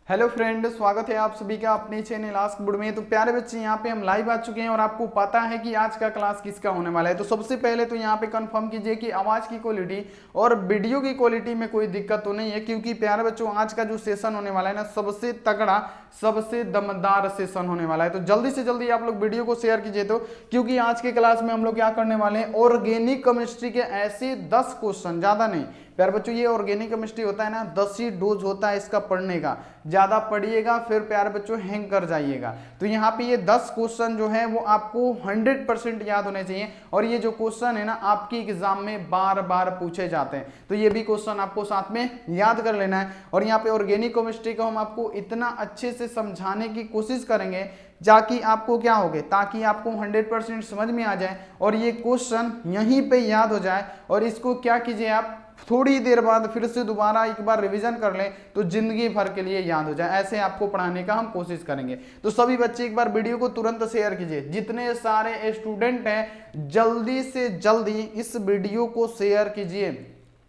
Hello friend, स्वागत है आप सभी का अपने चैनल आस्क बुड में। तो प्यारे बच्चे, यहाँ पे हम लाइव आ चुके हैं और आपको पता है कि आज का क्लास किसका होने वाला है। तो सबसे पहले तो यहाँ पे कंफर्म कीजिए कि आवाज़ की क्वालिटी और वीडियो की क्वालिटी में कोई दिक्कत तो नहीं है, क्योंकि प्यारे बच्चों आज का जो सेशन होने वाला है ना, सबसे तगड़ा सबसे दमदार सेशन होने वाला है। तो जल्दी से जल्दी आप लोग वीडियो को शेयर कीजिए, तो क्योंकि आज के क्लास में हम लोग क्या करने वाले हैं, ऑर्गेनिक केमिस्ट्री के ऐसे 10 क्वेश्चन, ज़्यादा नहीं प्यारे बच्चों, ये ऑर्गेनिक केमिस्ट्री होता है ना, 10 ही डोज होता है इसका पढ़ने का। ज्यादा पढ़िएगा फिर प्यारे बच्चों हैंग कर जाइएगा। तो यहाँ पे ये 10 क्वेश्चन जो है वो आपको 100% याद होने चाहिए, और ये जो क्वेश्चन है ना आपके एग्जाम में बार बार पूछे जाते हैं, तो ये भी क्वेश्चन आपको साथ में याद कर लेना है। और यहाँ पे ऑर्गेनिक केमिस्ट्री को हम आपको इतना अच्छे से समझाने की कोशिश करेंगे ताकि आपको क्या हो गए, ताकि आपको 100% समझ में आ जाए और ये क्वेश्चन यहीं पे याद हो जाए। और इसको क्या कीजिए, आप थोड़ी देर बाद फिर से दोबारा एक बार रिवीजन कर लें तो जिंदगी भर के लिए याद हो जाए। ऐसे आपको पढ़ाने का हम कोशिश करेंगे। तो सभी बच्चे एक बार वीडियो को तुरंत शेयर कीजिए। जितने सारे स्टूडेंट हैं जल्दी से जल्दी इस वीडियो को शेयर कीजिए,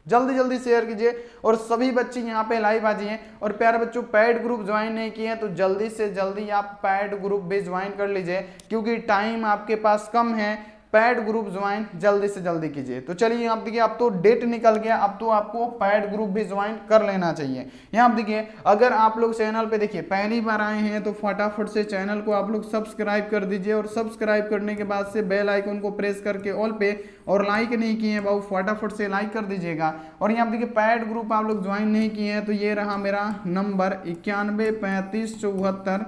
जल्दी जल्दी शेयर कीजिए। और सभी बच्चे यहाँ पे लाइव आ जाइए। और प्यारे बच्चों, पैड ग्रुप ज्वाइन नहीं किए हैं तो जल्दी से जल्दी आप पैड ग्रुप भी ज्वाइन कर लीजिए, क्योंकि टाइम आपके पास कम है। पैड ग्रुप ज्वाइन जल्दी से जल्दी कीजिए। तो चलिए आप देखिए, अब तो डेट निकल गया, अब तो आपको पैड ग्रुप भी ज्वाइन कर लेना चाहिए। यहाँ देखिए, अगर आप लोग चैनल पे देखिए पहली बार आए हैं तो फटाफट से चैनल को आप लोग सब्सक्राइब कर दीजिए, और सब्सक्राइब करने के बाद से बेल आइकन को प्रेस करके ऑल पे, और लाइक नहीं किए हैं बाबू फटाफट से लाइक कर दीजिएगा। और यहाँ देखिए पैड ग्रुप आप लोग ज्वाइन नहीं किए हैं तो ये रहा मेरा नंबर 913574,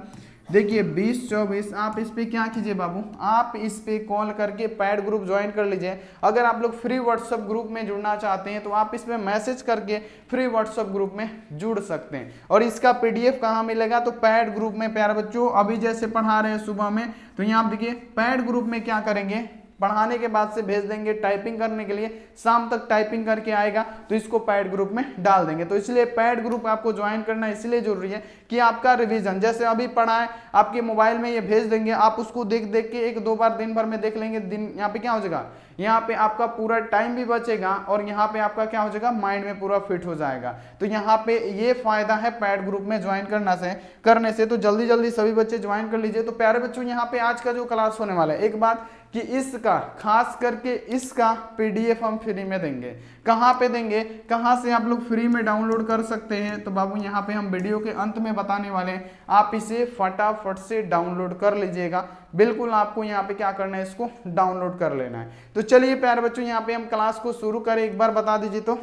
देखिए 2024। आप इस पे क्या कीजिए बाबू, आप इस पे कॉल करके पैड ग्रुप ज्वाइन कर लीजिए। अगर आप लोग फ्री व्हाट्सएप ग्रुप में जुड़ना चाहते हैं तो आप इस पे मैसेज करके फ्री व्हाट्सएप ग्रुप में जुड़ सकते हैं। और इसका पीडीएफ कहाँ मिलेगा, तो पैड ग्रुप में प्यारे बच्चों अभी जैसे पढ़ा रहे हैं सुबह में, तो यहाँ आप देखिए पैड ग्रुप में क्या करेंगे, पढ़ाने के बाद से भेज देंगे टाइपिंग करने के लिए, शाम तक टाइपिंग करके आएगा तो इसको पैड ग्रुप में डाल देंगे। तो इसलिए पैड ग्रुप आपको ज्वाइन करना इसलिए जरूरी है कि आपका रिवीजन जैसे अभी पढ़ा है आपके मोबाइल में ये भेज देंगे, आप उसको देख देख के 1-2 बार दिन भर में देख लेंगे। दिन यहाँ पे क्या हो जाएगा, यहाँ पे आपका पूरा टाइम भी बचेगा और यहाँ पे आपका क्या हो जाएगा, माइंड में पूरा फिट हो जाएगा। तो यहाँ पे ये फायदा है पैड ग्रुप में ज्वाइन करने से। तो जल्दी जल्दी सभी बच्चे ज्वाइन कर लीजिए। तो प्यारे बच्चों, यहाँ पे आज का जो क्लास होने वाला है, एक बात कि इसका खास करके इसका पीडीएफ हम फ्री में देंगे। कहाँ पे देंगे, कहाँ से आप लोग फ्री में डाउनलोड कर सकते हैं, तो बाबू यहाँ पे हम वीडियो के अंत में बताने वाले हैं। आप इसे फटाफट से डाउनलोड कर लीजिएगा। बिल्कुल आपको यहाँ पे क्या करना है, इसको डाउनलोड कर लेना है। तो चलिए प्यारे बच्चों, यहाँ पे हम क्लास को शुरू करें, एक बार बता दीजिए तो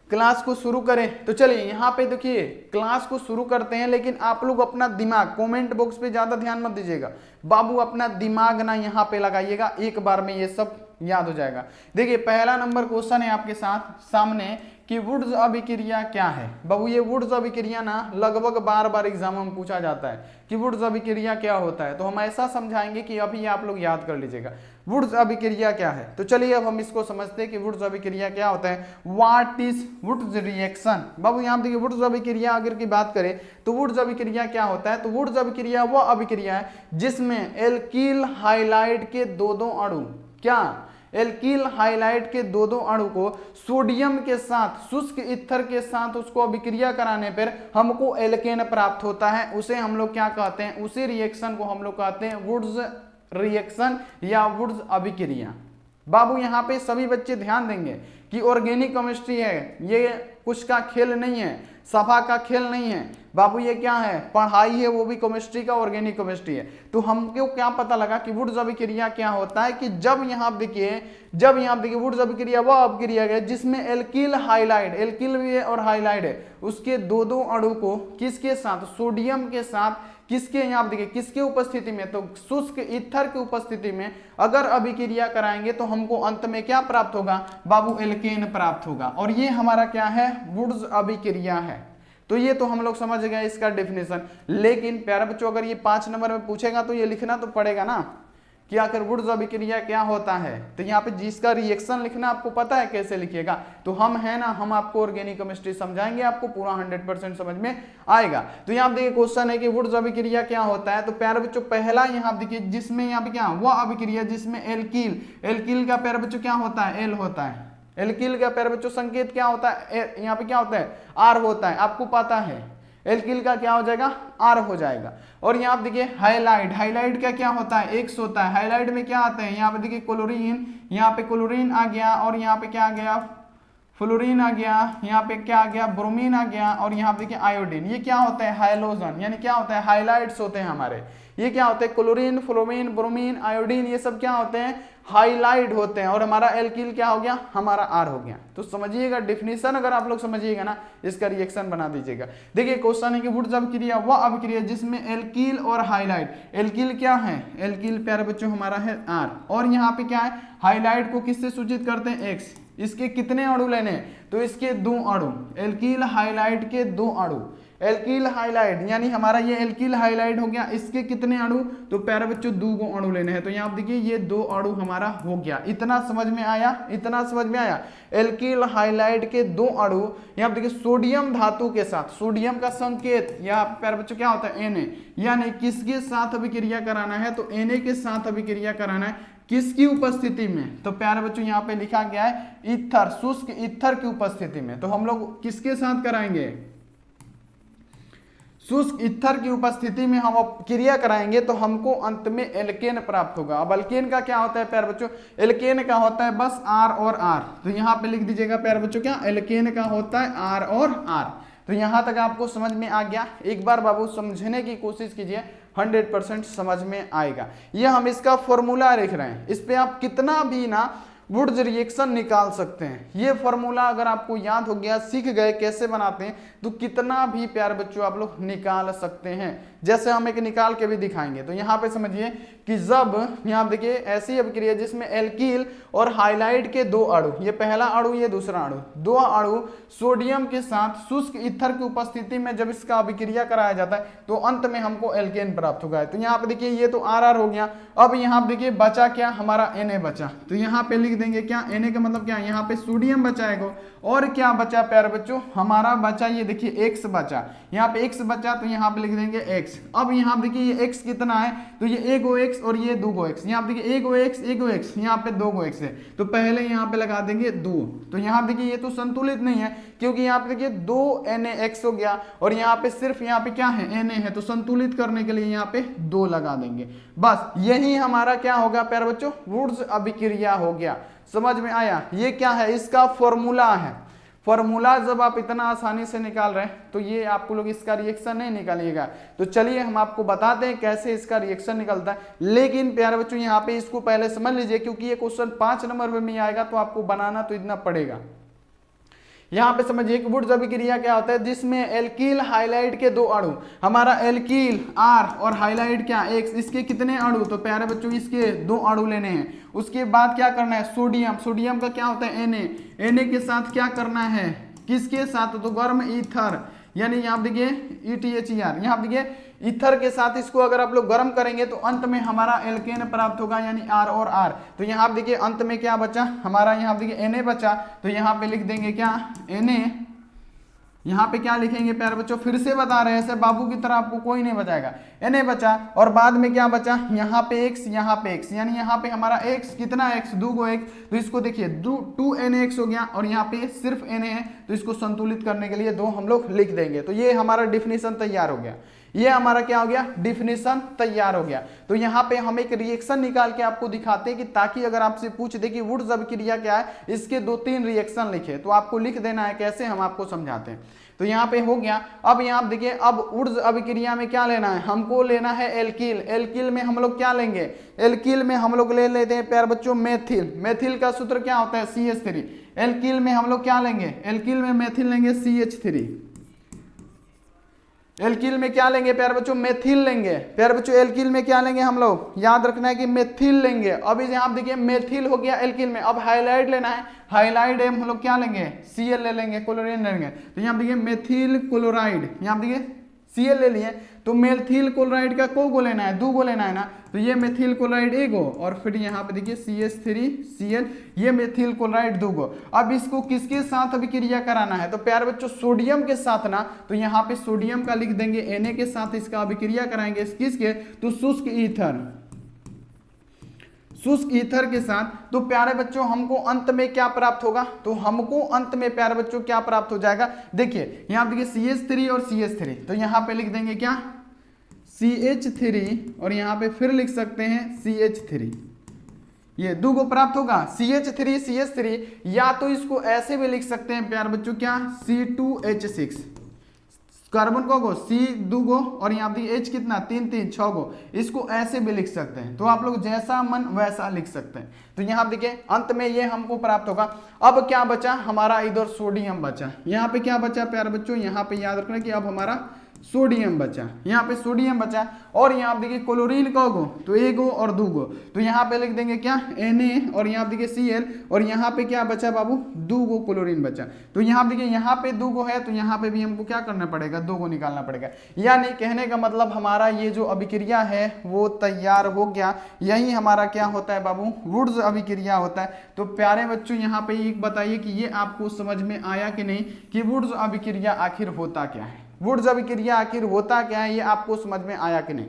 क्लास को शुरू करें। तो चलिए यहाँ पे देखिए क्लास को शुरू करते हैं, लेकिन आप लोग अपना दिमाग कमेंट बॉक्स पे ज्यादा ध्यान मत दीजिएगा बाबू, अपना दिमाग ना यहाँ पे लगाइएगा, एक बार में ये सब याद हो जाएगा। देखिए पहला नंबर क्वेश्चन है आपके साथ सामने कि वुड्स अभिक्रिया क्या है। बाबू ये वुड्स अभिक्रिया ना लगभग बार बार एग्जाम में पूछा जाता है कि वुड्स अभिक्रिया क्या होता है, तो हम ऐसा समझाएंगे कि अभी आप लोग याद कर लीजिएगा वुड्स अभिक्रिया क्या है। तो चलिए अब हम इसको समझते हैं कि वुड्स अभिक्रिया क्या होता है। What is Wurtz reaction. बाबू यहाँ देखिए वुड्स अभिक्रिया अगर की बात करें तो वुड्स अभिक्रिया क्या होता है, तो वुड्स अभिक्रिया वह अभिक्रिया है जिसमें एल्कील हाइलाइड के दो अणु, क्या एल्कील हाइलाइड के दो अणु को सोडियम के साथ शुष्क ईथर के साथ उसको अभिक्रिया कराने पर हमको एल्केन प्राप्त होता है। उसे हम लोग क्या कहते हैं, उसी रिएक्शन को हम लोग कहते हैं वुड्स रिएक्शन या वुड्स अभिक्रिया। बाबू यहाँ पे सभी बच्चे ध्यान देंगे कि ऑर्गेनिक केमिस्ट्री है, ये कुछ का खेल नहीं है, सभा का खेल नहीं है बाबू, ये क्या है, पढ़ाई है, वो भी केमिस्ट्री का, ऑर्गेनिक केमिस्ट्री है। तो हमको क्या पता लगा कि वुड्स अभिक्रिया क्या होता है, कि जब यहाँ देखिए वुड्स अभिक्रिया वह अभिक्रिया है जिसमें एल्कील हाइलाइड, एल्कील भी है और हाइलाइड है, उसके दो अणु को किसके साथ, सोडियम के साथ, किसके यहाँ देखिए किसके उपस्थिति में, तो शुष्क ईथर की उपस्थिति में अगर अभिक्रिया कराएंगे तो हमको अंत में क्या प्राप्त होगा बाबू, एल्केन प्राप्त होगा। और ये हमारा क्या है, वुड्स अभिक्रिया है। तो ये तो हम लोग समझ गए इसका डेफिनेशन। लेकिन प्यारे बच्चों अगर ये 5 नंबर में पूछेगा तो ये लिखना तो पड़ेगा ना कि आखिर वुड्स अभिक्रिया क्या होता है। तो यहाँ पे जिसका रिएक्शन लिखना आपको पता है कैसे लिखिएगा, तो हम है ना, हम आपको ऑर्गेनिक केमिस्ट्री समझाएंगे, आपको पूरा 100% समझ में आएगा। तो यहाँ देखिए क्वेश्चन है कि वुड्स अभिक्रिया क्या होता है। तो प्यारे बच्चों पहला यहाँ देखिए जिसमें यहाँ पे क्या, वह अभिक्रिया जिसमें एल्कील का प्यारे बच्चों क्या होता है, एल होता है। एल्कील का प्यारे बच्चों संकेत क्या होता है, यहाँ पे क्या होता है, आर होता है, आपको पता है। एल्किल का क्या हो जाएगा, आर हो जाएगा। और यहाँ पे देखिए हाइलाइट, हाइलाइट का क्या होता है, एक्स होता है। हाइलाइट में क्या आता है, यहाँ पे देखिए क्लोरीन, यहाँ पे क्लोरीन आ गया, और यहाँ पे क्या आ गया, फ्लोरीन आ गया, यहाँ पे क्या आ गया, ब्रोमीन आ गया, और यहाँ पे देखिए आयोडीन। ये क्या होता है, हाइलोजन, यानी क्या होता है, हाइलाइट्स होते हैं हमारे। ये क्या होते हैं, क्लोरीन, फ्लोरीन, ब्रोमीन, आयोडीन, ये सब क्या होते हैं, हाईलाइट होते हैं। और हमारा एल्किल क्या हो गया, हमारा आर हो गया। तो समझिएगा डिफिनीशन, अगर आप लोग समझिएगा ना, इसका रिएक्शन बना दीजिएगा। देखिए क्वेश्चन है कि वुड्स अभिक्रिया वह अभिक्रिया जिसमें एल्किल और हाईलाइट, एल्किल क्या है, एल्किल प्यारे बच्चों हमारा है आर, और यहाँ पे क्या है, हाईलाइट को किससे सूचित करते हैं, एक्स। इसके कितने अणु लेने हैं, तो इसके 2 अणु, एल्किल हाईलाइट के 2 अणु। एल्किल हाइलाइट यानी हमारा ये एल्किल हाइलाइट हो गया, इसके कितने अणु, तो प्यारे बच्चों 2 अणु लेने हैं। तो यहाँ आप देखिए ये 2 अणु हमारा हो गया। इतना समझ में आया, इतना समझ में आया। एल्किल हाइलाइट के 2 अणु, यहाँ देखिए सोडियम धातु के साथ, सोडियम का संकेत यहाँ प्यारे बच्चों क्या होता है, Na, यानी किसके साथ अभिक्रिया कराना है, तो Na के साथ अभिक्रिया कराना है। किसकी उपस्थिति में, तो प्यारे बच्चों यहाँ पे लिखा गया है ईथर, शुष्क ईथर की उपस्थिति में। तो हम लोग किसके साथ कराएंगे, शुष्क ईथर की उपस्थिति में हम क्रिया कराएंगे, तो हमको अंत में एल्केन प्राप्त होगा। अब एल्केन का क्या होता है प्यारे बच्चों, एल्केन का होता है बस आर और आर। तो यहाँ पे लिख दीजिएगा प्यारे बच्चों, क्या एल्केन का होता है आर और आर। तो यहाँ तक आपको समझ में आ गया। एक बार बाबू समझने की कोशिश कीजिए, 100% समझ में आएगा। ये हम इसका फॉर्मूला लिख रहे हैं, इस पे आप कितना भी ना वुड्स रिएक्शन निकाल सकते हैं। ये फॉर्मूला अगर आपको याद हो गया, सीख गए कैसे बनाते हैं, तो कितना भी प्यारे बच्चों आप लोग निकाल सकते हैं। जैसे हम एक निकाल के भी दिखाएंगे। तो यहाँ पे समझिए कि जब यहाँ देखिए ऐसी अभिक्रिया जिसमें एल्किल और हाइलाइट के 2 अणु, ये पहला अणु ये दूसरा अणु, 2 अणु सोडियम के साथ शुष्क ईथर की उपस्थिति में जब इसका अभिक्रिया कराया जाता है, तो अंत में हमको एल्केन प्राप्त होगा। तो यहाँ पे देखिए ये तो आर हो गया। अब यहाँ पे देखिए बचा क्या, हमारा Na बचा। तो यहाँ पे लिख देंगे क्या, Na का मतलब क्या, यहाँ पे सोडियम बचाएगा। और क्या बचा प्यारे बच्चों, हमारा बचा ये देखिए x बचा, यहाँ पे x बचा, तो यहाँ पे लिख देंगे x। अब यहाँ देखिए ये x कितना है, तो ये 1 गो x और ये 2 गो x। यहाँ पे देखिए 1 गो x, यहाँ पे 2 गो x है, तो पहले यहाँ पे लगा देंगे 2। तो यहाँ देखिए ये तो संतुलित नहीं है, क्योंकि यहाँ पे देखिए 2 NaX हो गया, और यहाँ पे सिर्फ यहाँ पे क्या है, Na है। तो संतुलित करने के लिए यहाँ पे 2 लगा देंगे। बस यही हमारा क्या होगा प्यारे बच्चों, वुड्स अभिक्रिया हो गया। समझ में आया, ये क्या है, इसका फॉर्मूला है। फॉर्मूला जब आप इतना आसानी से निकाल रहे हैं, तो ये आपको लोग इसका रिएक्शन नहीं निकालिएगा। तो चलिए हम आपको बताते हैं कैसे इसका रिएक्शन निकलता है। लेकिन प्यारे बच्चों यहाँ पे इसको पहले समझ लीजिए, क्योंकि ये क्वेश्चन 5 नंबर में आएगा, तो आपको बनाना तो इतना पड़ेगा। यहाँ पे समझिए कि वुड्स अभिक्रिया क्या होता है, जिसमें एल्किल हाइलाइट के 2 अणु, हमारा एल्किल आर और हाइलाइट क्या एक्स, इसके कितने अणु, तो प्यारे बच्चों इसके 2 अणु लेने हैं। उसके बाद क्या करना है, सोडियम, सोडियम का क्या होता है Na के साथ क्या करना है, किसके साथ, तो गर्म ईथर, यानी यहाँ देखिए ETHER, यहाँ देखिए ईथर के साथ इसको अगर आप लोग गर्म करेंगे, तो अंत में हमारा एल्केन प्राप्त होगा, यानी R और R। तो यहाँ देखिए अंत में क्या बचा हमारा, यहाँ देखिए Na बचा। तो यहाँ पे लिख देंगे क्या, Na, यहाँ पे क्या लिखेंगे प्यारे बच्चों, फिर से बता रहे हैं, ऐसे बाबू की तरह आपको कोई नहीं बताएगा। Na बचा, और बाद में क्या बचा, यहाँ पे x, यहाँ पे x, यानी यहाँ पे हमारा x कितना x, 2 गो x। तो इसको देखिए 2 NaX हो गया, और यहाँ पे सिर्फ Na है, तो इसको संतुलित करने के लिए 2 हम लोग लिख देंगे। तो ये हमारा डिफिनीशन तैयार हो गया। ये हमारा क्या हो गया, डिफिनीशन तैयार हो गया। तो यहाँ पे हम एक रिएक्शन निकाल के आपको दिखाते हैं, कि ताकि अगर आपसे पूछ दे कि वुड्स अभिक्रिया क्या है, इसके 2-3 रिएक्शन लिखे, तो आपको लिख देना है। कैसे, हम आपको समझाते हैं। तो यहाँ पे हो गया। अब यहाँ देखिए, अब वुड्स अभिक्रिया में क्या लेना है, हमको लेना है एल्किल। एल्किल में हम लोग क्या लेंगे, एल्किल में हम लोग ले लेते हैं प्यारे बच्चों मेथिल। मेथिल का सूत्र क्या होता है, CH3। एल्किल में हम लोग क्या लेंगे, एल्किल में मेथिल लेंगे CH3। एल्किल में क्या लेंगे प्यारे बच्चों, मेथिल लेंगे। प्यारे बच्चों एल्किल में क्या लेंगे हम लोग, याद रखना है कि मेथिल लेंगे। अब यहाँ देखिए मेथिल हो गया एल्किल में। अब हाइलाइट लेना है, हाइलाइट हम लोग क्या लेंगे, Cl ले लेंगे, क्लोरीन लेंगे। तो यहाँ देखिए मेथिल क्लोराइड, यहाँ देखिए Cl ले लिए, तो मेथिल क्लोराइड का को लेना है, 2 गो लेना है ना। तो ये मेथिल क्लोराइड 1 गो, और फिर यहाँ पे देखिए CH3Cl, ये मेथिल क्लोराइड 2 गो। अब इसको किसके साथ अभिक्रिया कराना है, तो प्यारे बच्चों सोडियम के साथ ना। तो यहाँ पे सोडियम का लिख देंगे Na के साथ इसका अभिक्रिया कराएंगे, किसके, तो शुष्क ईथर, शुष्क ईथर के साथ, तो प्यारे बच्चों हमको अंत में क्या प्राप्त होगा, तो हमको अंत में प्यारे बच्चों क्या प्राप्त हो जाएगा, देखिए यहां देखिए CH3 और CH3, तो यहां पे लिख देंगे क्या CH3 और यहां पे फिर लिख सकते हैं CH3, ये दो को प्राप्त होगा CH3 CH3, या तो इसको ऐसे भी लिख सकते हैं प्यारे बच्चों क्या C2H6, कार्बन को C दो गो और यहाँ पे H कितना 3 3 6 गो, इसको ऐसे भी लिख सकते हैं, तो आप लोग जैसा मन वैसा लिख सकते हैं। तो यहाँ देखिए अंत में ये हमको प्राप्त होगा। अब क्या बचा हमारा, इधर सोडियम बचा, यहाँ पे क्या बचा प्यारे बच्चों, यहाँ पे याद रखना कि अब हमारा सोडियम बचा, यहाँ पे सोडियम बचा, और यहाँ देखिए क्लोरीन का गो, तो एक गो और दो गो, तो यहाँ पे लिख देंगे क्या Na, और यहाँ देखिए Cl, और यहाँ पे क्या बचा बाबू, दो गो क्लोरीन बचा, तो यहाँ देखिए यहाँ पे दो गो है, तो यहाँ पे भी हमको क्या करना पड़ेगा, दो गो निकालना पड़ेगा। यानी कहने का मतलब हमारा ये जो अभिक्रिया है वो तैयार हो गया, यही हमारा क्या होता है बाबू, वुड्स अभिक्रिया होता है। तो प्यारे बच्चों यहाँ पे एक बताइए कि ये आपको समझ में आया कि नहीं, कि वुड्स अभिक्रिया आखिर होता क्या है, वुड्स अभिक्रिया आखिर होता क्या है, ये आपको समझ में आया कि नहीं,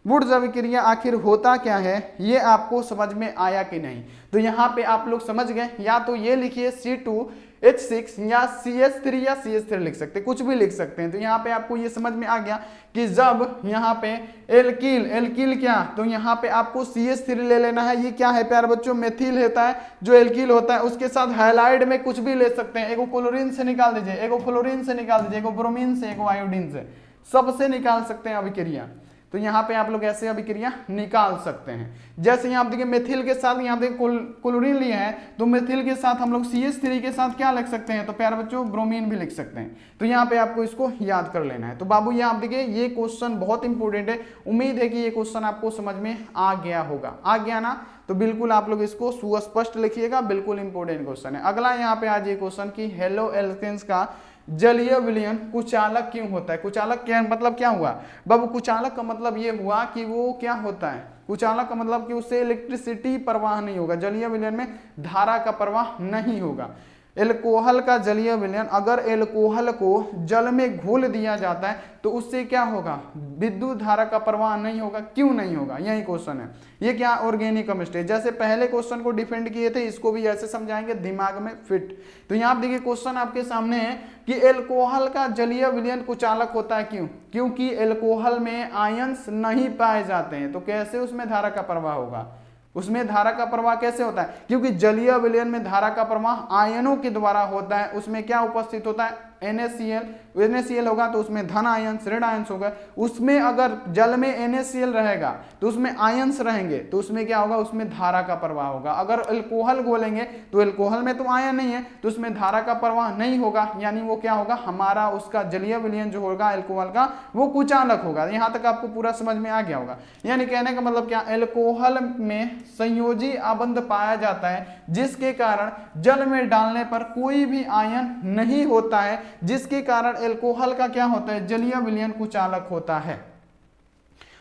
वुड्स अभिक्रिया आखिर होता क्या है ये आपको समझ में आया कि नहीं। तो यहाँ पे आप लोग समझ गए, या तो ये लिखिए C2H6 या CH3 या CH3 लिख सकते हैं, कुछ भी लिख सकते हैं। तो यहाँ पे आपको ये समझ में आ गया कि जब यहाँ पे एल्किल क्या, तो यहाँ पे आपको CH3 ले लेना है, ये क्या है प्यारे बच्चों, मेथिल होता है जो एल्किल होता है, उसके साथ हैलाइड में कुछ भी ले सकते हैं, एगो क्लोरीन से निकाल दीजिए, एगो फ्लोरीन से निकाल दीजिए, एगो ब्रोमीन से, एगो आयोडीन से, सबसे निकाल सकते हैं अभिक्रिया। तो यहाँ पे आप लोग ऐसे अभिक्रिया निकाल सकते हैं। जैसे यहाँ देखिए मेथिल के साथ यहाँ देखिए क्लोरीन लिए हैं, तो मेथिल के साथ हम लोग CH3 के साथ क्या लिख सकते हैं, तो प्यारे बच्चों ब्रोमीन भी लिख सकते हैं। तो यहाँ पे आपको इसको याद कर लेना है। तो बाबू ये आप देखिए ये क्वेश्चन बहुत इंपॉर्टेंट है, उम्मीद है कि ये क्वेश्चन आपको समझ में आ गया होगा, आ गया ना, तो बिल्कुल आप लोग इसको सुस्पष्ट लिखिएगा, बिल्कुल इंपॉर्टेंट क्वेश्चन है। अगला यहाँ पे आज ये क्वेश्चन की हेलो एल्केन्स का जलीय विलयन कुचालक क्यों होता है। कुचालक क्या मतलब, क्या हुआ बाबू, कुचालक का मतलब ये हुआ कि वो क्या होता है, कुचालक का मतलब कि उससे इलेक्ट्रिसिटी प्रवाह नहीं होगा, जलीय विलयन में धारा का प्रवाह नहीं होगा। एल्कोहल का जलीय विलयन, अगर एल्कोहल को जल में घोल दिया जाता है तो उससे क्या होगा, विद्युत धारा का प्रवाह नहीं होगा। क्यों नहीं होगा, यही क्वेश्चन है। ये क्या ऑर्गेनिक केमिस्ट्री, जैसे पहले क्वेश्चन को डिफेंड किए थे, इसको भी ऐसे समझाएंगे दिमाग में फिट। तो यहाँ देखिए क्वेश्चन आपके सामने है कि एल्कोहल का जलीय विलयन कुचालक होता है, क्यों, क्योंकि एल्कोहल में आयंस नहीं पाए जाते हैं, तो कैसे उसमें धारा का प्रवाह होगा, उसमें धारा का प्रवाह कैसे होता है, क्योंकि जलीय विलयन में धारा का प्रवाह आयनों के द्वारा होता है। उसमें क्या उपस्थित होता है, NaCl होगा तो उसमें धन आयन ऋण आयंस होगा। उसमें अगर जल में NaCl रहेगा तो उसमें आयंस रहेंगे, तो उसमें क्या होगा, उसमें धारा का प्रवाह होगा। अगर अल्कोहल घोलेंगे तो अल्कोहल में तो आयन नहीं है, तो उसमें धारा का प्रवाह नहीं होगा, यानी वो क्या होगा, हमारा उसका जलीय विलयन जो होगा अल्कोहल का वो कुचालक होगा। यहाँ तक आपको पूरा समझ में आ गया होगा। यानी कहने का मतलब क्या, अल्कोहल में संयोजी आबंध पाया जाता है जिसके कारण जल में डालने पर कोई भी आयन नहीं होता है, जिसके कारण एल्कोहल का क्या होता है, जलीय विलयन कुचालक होता है।